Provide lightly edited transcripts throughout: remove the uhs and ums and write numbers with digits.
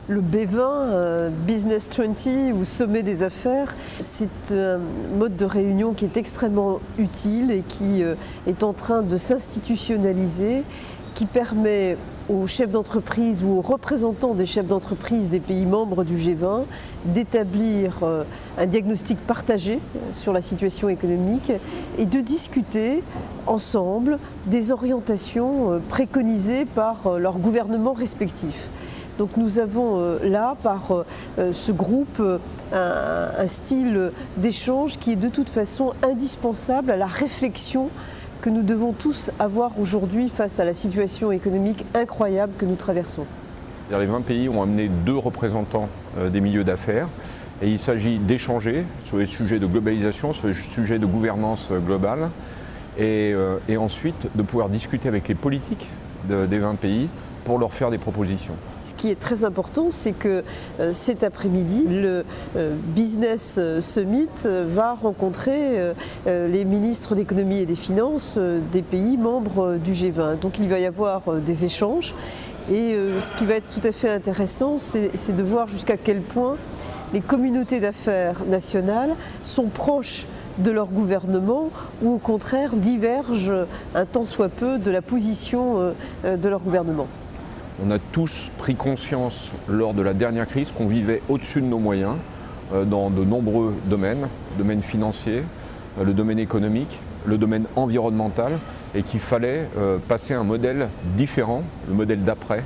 Le B20, Business 20 ou Sommet des affaires, c'est un mode de réunion qui est extrêmement utile et qui est en train de s'institutionnaliser, qui permet aux chefs d'entreprise ou aux représentants des chefs d'entreprise des pays membres du G20 d'établir un diagnostic partagé sur la situation économique et de discuter ensemble des orientations préconisées par leurs gouvernements respectifs. Donc nous avons là, par ce groupe, un style d'échange qui est de toute façon indispensable à la réflexion que nous devons tous avoir aujourd'hui face à la situation économique incroyable que nous traversons. Les 20 pays ont amené 2 représentants des milieux d'affaires et il s'agit d'échanger sur les sujets de globalisation, sur les sujets de gouvernance globale et ensuite de pouvoir discuter avec les politiques des 20 pays pour leur faire des propositions. Ce qui est très important, c'est que cet après-midi, le Business Summit va rencontrer les ministres d'économie et des finances des pays membres du G20. Donc il va y avoir des échanges et ce qui va être tout à fait intéressant, c'est de voir jusqu'à quel point les communautés d'affaires nationales sont proches de leur gouvernement ou au contraire divergent un tant soit peu de la position de leur gouvernement. On a tous pris conscience lors de la dernière crise qu'on vivait au-dessus de nos moyens dans de nombreux domaines, le domaine financier, le domaine économique, le domaine environnemental et qu'il fallait passer à un modèle différent, le modèle d'après,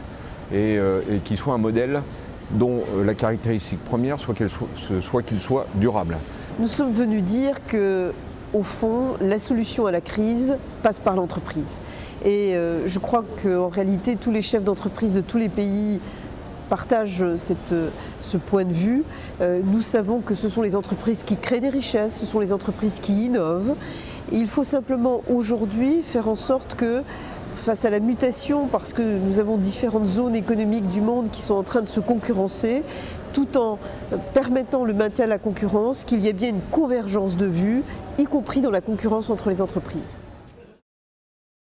et qui soit un modèle dont la caractéristique première soit qu'il soit durable. Nous sommes venus dire que au fond, la solution à la crise passe par l'entreprise. Et je crois qu'en réalité, tous les chefs d'entreprise de tous les pays partagent ce point de vue. Nous savons que ce sont les entreprises qui créent des richesses, ce sont les entreprises qui innovent. Et il faut simplement aujourd'hui faire en sorte que, face à la mutation, parce que nous avons différentes zones économiques du monde qui sont en train de se concurrencer, tout en permettant le maintien de la concurrence, qu'il y ait bien une convergence de vues, y compris dans la concurrence entre les entreprises.